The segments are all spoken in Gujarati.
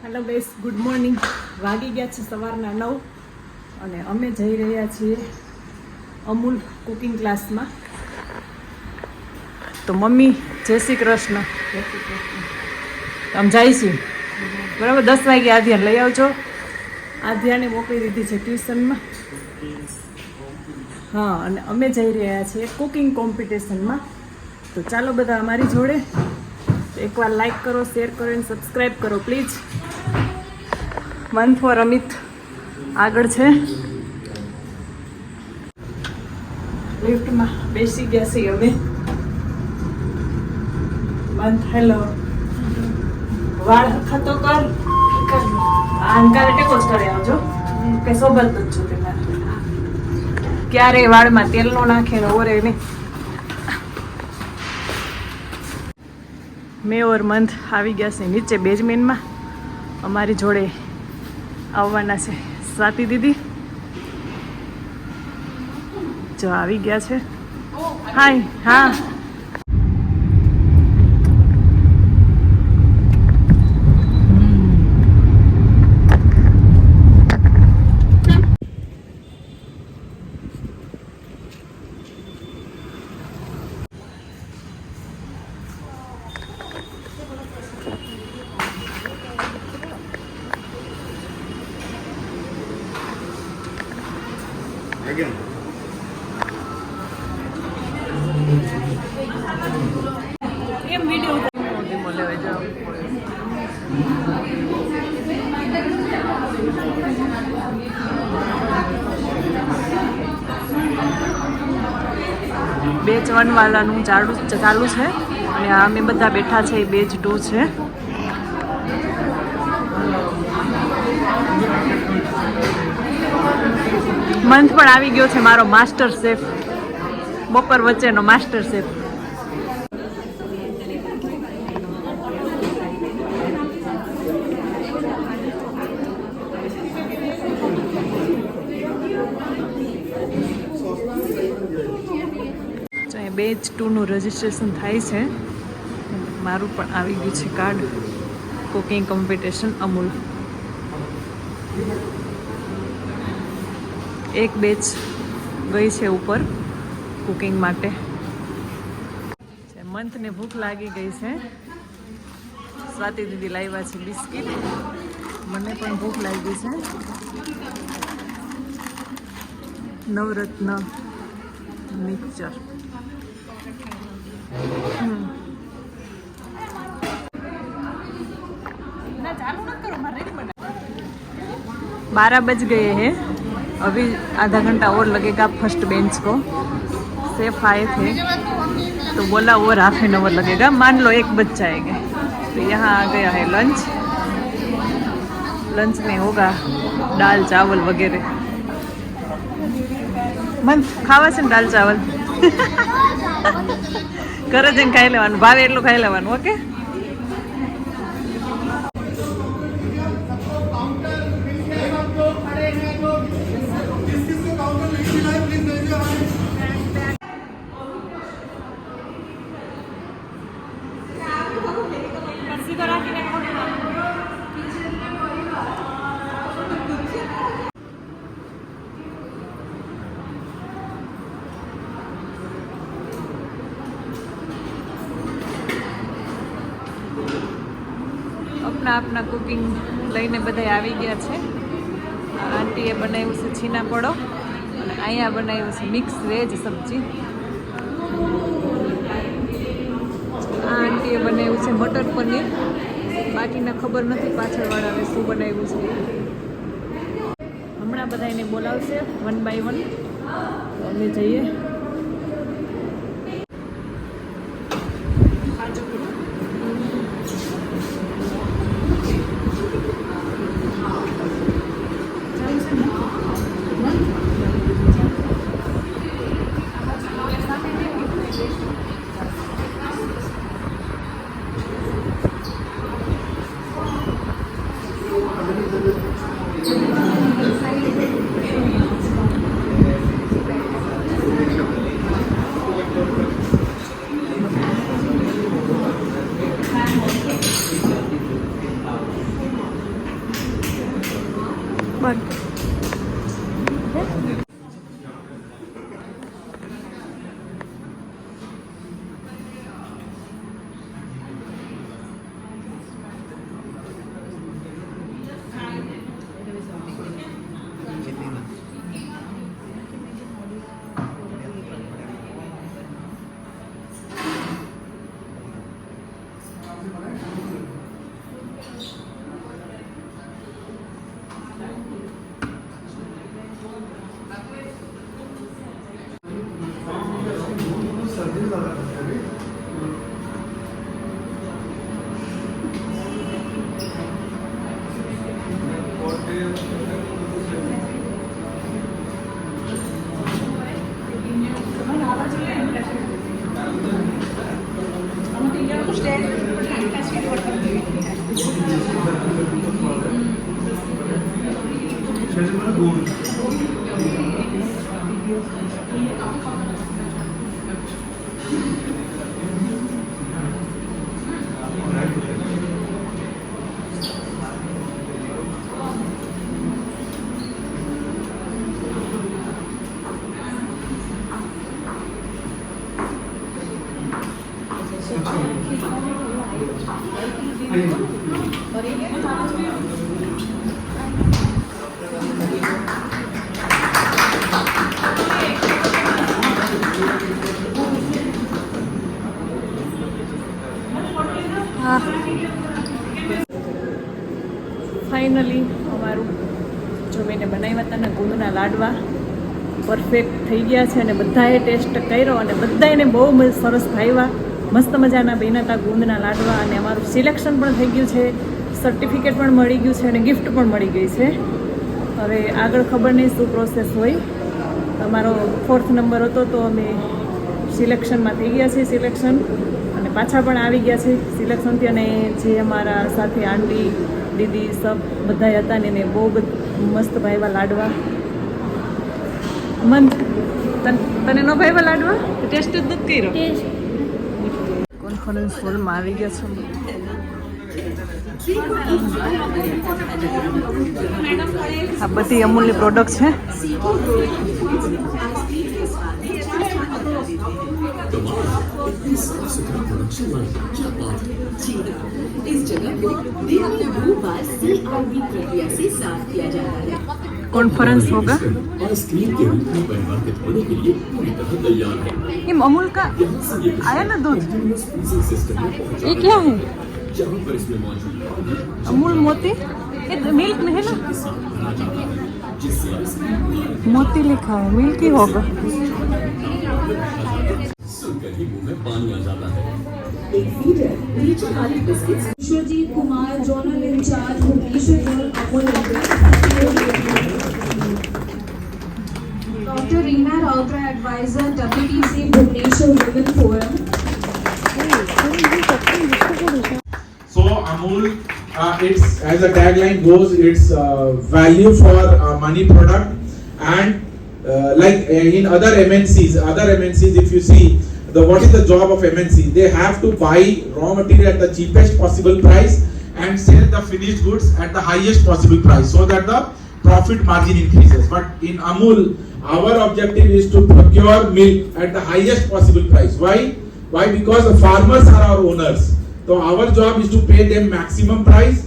Hello guys, good morning. વાગી ગયા છે સવારના 9 અને અમે જઈ રહ્યા છીએ અમૂલ કુકિંગ ક્લાસમાં. તો મમ્મી જય શ્રી કૃષ્ણ. આમ જઈશું બરાબર. 10 વાગે આધ્યાન લઈ આવજો. આધ્યાને મોકલી દીધી છે ટ્યુશનમાં. હા, અને અમે જઈ રહ્યા છીએ કુકિંગ કોમ્પિટિશનમાં. તો ચાલો બધા અમારી જોડે. એકવાર લાઈક કરો, શેર કરો અને સબસ્ક્રાઈબ કરો પ્લીઝ. વન ફોર અમિત આગળ છે. લિફ્ટમાં બેસી ગયા છીએ અમે. બંધ. હેલો, વાળ હરખતો કર. અંકારે ટેકો જ કરી આવજો કે સોબત જ છો તમારે. ક્યારેય વાળમાં તેલ નો નાખે ને ઓરે નહીં. મેં ઓર મંથ આવી ગયા છે નીચે બેઝમેન્ટમાં. અમારી જોડે આવવાના છે સ્વાતિ દીદી. જો આવી ગયા છે. હાય. હા, એમ વિડીયો લેવા જાઓ. બેચ 1 વાળાનું ચાલુ છે અને અમે બધા બેઠા છે. એ બેચ 2 છે. મંથ પણ આવી ગયો છે, મારો માસ્ટર શેફ. બપોર વચ્ચેનો માસ્ટર શેફ. બેચ 2 નું રજિસ્ટ્રેશન થાય છે. મારું પણ આવી ગયું છે કાર્ડ. Cooking competition Amul. એક બેચ ગઈ છે ઉપર કુકિંગ માટે. મંથને ભૂખ લાગી ગઈ છે. સ્વાતિ દીદી લાવ્યા છે બિસ્કિટ. મને પણ ભૂખ લાગી છે. નવરત્ન મિક્સચર. बारह बज गए हैं. अभी आधा घंटा और लगेगा फर्स्ट बेंच को. सेफ आए थे तो बोला और हाफ एन आवर लगेगा. मान लो 1 बज जाएंगे. तो यहाँ आ गया है लंच. लंच में होगा दाल चावल वगैरह. मन खावा છે ને દાલ ચાવલ. ઘરે જઈને ખાઈ લેવાનું. ભાવે એટલું ખાઈ લેવાનું. ઓકે. આપના કુકિંગ લઈને બધા આવી ગયા છે. આંટીએ બનાવ્યું છે છીનાપડો અને અહીંયા બનાવ્યું છે મિક્સ વેજ સબ્જી. આ આંટીએ બનાવ્યું છે મટર પનીર. બાકીના ખબર નથી પાછળવાળાને શું બનાવ્યું છે. હમણાં બધા એને બોલાવશે 1 by 1. અમે જઈએ. બંધ. ફાઇનલી અમારું જમીને બનાવ્યા હતા ને ગુંદના લાડવા પરફેક્ટ થઈ ગયા છે અને બધાએ ટેસ્ટ કર્યો અને બધાને બહુ સરસ ભાવ્યા. મસ્ત મજાના બન્યા હતા ગુંદના લાડવા અને અમારું સિલેક્શન પણ થઈ ગયું છે, સર્ટિફિકેટ પણ મળી ગયું છે અને ગિફ્ટ પણ મળી ગઈ છે. હવે આગળ ખબર નહીં શું પ્રોસેસ હોય. અમારો 4th નંબર હતો તો અમે સિલેક્શનમાં થઈ ગયા છીએ સિલેક્શન અને પાછા પણ આવી ગયા છે સિલેક્શનથી. અને જે અમારા સાથે આંટી દીદી સબ બધા હતા ને એને બહુ મસ્ત ભાવ્યા લાડવા. મન તને નો ભાવ્યા લાડવા? ટેસ્ટ જ નથી કર્યો. કોન્ફરન્સ હોલમાં આવી ગયા છે. આ બધી અમૂલની પ્રોડક્ટ છે. कॉन्फ्रेंस होगा ये अमूल का आया ना दूध, ये क्या है? अमूल मोती, ये मिल्क में है ना, मोती लिखा है, मिल्क ही होगा. Vishwajit Kumar zonal incharge Bhubaneswar zone Amul doctor Reena Routray advisor WTC Bhubaneswar women forum. So Amul, it's as a tagline goes, it's value for money product, and like in other MNCs, if you see what is the job of MNC? They have to buy raw material at the cheapest possible price and sell the finished goods at the highest possible price so that the profit margin increases. But in Amul, our objective is to procure milk at the highest possible price. Why? Because the farmers are our owners. So our job is to pay them maximum price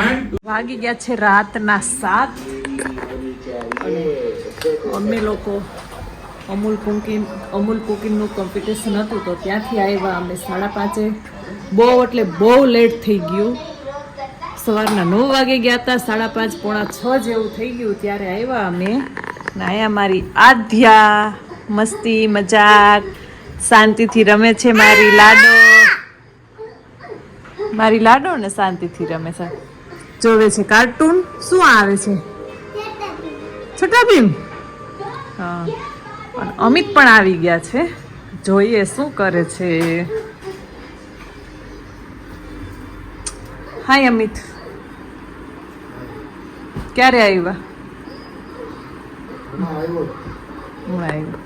and વાગી ગયા છે રાતના 7 અને અમે લોકો અમૂલ કુકિંગનું કોમ્પિટિશન હતું તો ત્યાંથી આવ્યા અમે 5:30. બહુ એટલે બહુ લેટ થઈ ગયું. સવારના 9 વાગે ગયા હતા, 5:30 પોણા 6 જેવું થઈ ગયું ત્યારે આવ્યા અમે. ને અહીંયા મારી આધ્યા મસ્તી મજાક શાંતિથી રમે છે. મારી લાડો ને શાંતિથી રમે છે, જોવે છે કાર્ટૂન. શું આવે છે? છોટા ભીમ. હા, અમિત પણ આવી ગયા છે, જોઈએ શું કરે છે. હાય અમિત, ક્યારે આવ્યા? હું આવ્યો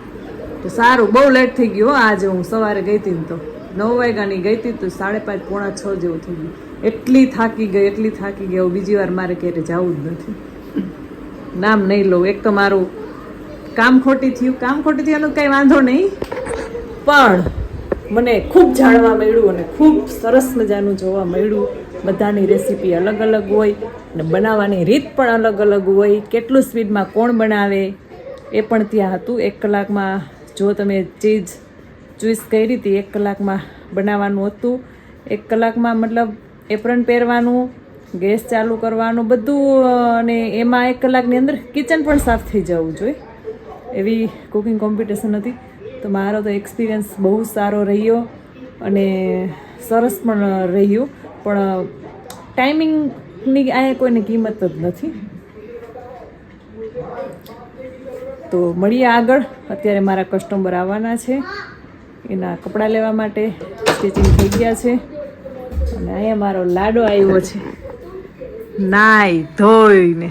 તો સારું. બહુ લેટ થઈ ગયું આજે. હું સવારે ગઈ હતી ને તો 9 વાગ્યાની ગઈ હતી તો 5:30 પોણા 6 જેવું થઈ ગયું. એટલી થાકી ગઈ. હવે બીજી વાર મારે ક્યારે જવું જ નથી. નામ નહીં લઉં. એક તો મારું કામ ખોટી થયાનું કંઈ વાંધો નહીં, પણ મને ખૂબ જાણવા મળ્યું અને ખૂબ સરસ મજાનું જોવા મળ્યું. બધાની રેસીપી અલગ અલગ હોય અને બનાવવાની રીત પણ અલગ અલગ હોય. કેટલું સ્પીડમાં કોણ બનાવે એ પણ ત્યાં હતું. 1 કલાકમાં જો તમે ચીઝ ચોઈસ કરી હતી, 1 કલાકમાં બનાવવાનું હતું. 1 કલાકમાં મતલબ એપ્રન પહેરવાનું, ગેસ ચાલુ કરવાનું બધું, અને એમાં 1 કલાકની અંદર કિચન પણ સાફ થઈ જવું જોઈએ એવી કુકિંગ કોમ્પિટિશન હતી. તો મારો તો એક્સપિરિયન્સ બહુ સારો રહ્યો અને સરસ પણ રહ્યું. પણ ટાઈમિંગની અહીંયા કોઈની કિંમત જ નથી. તો મળીએ આગળ. અત્યારે મારા કસ્ટમર આવવાના છે, એના કપડાં લેવા માટે સ્ટિચિંગ થઈ ગયા છે. અને અહીંયા મારો લાડો આવ્યો છે નાઈ ધોઈને.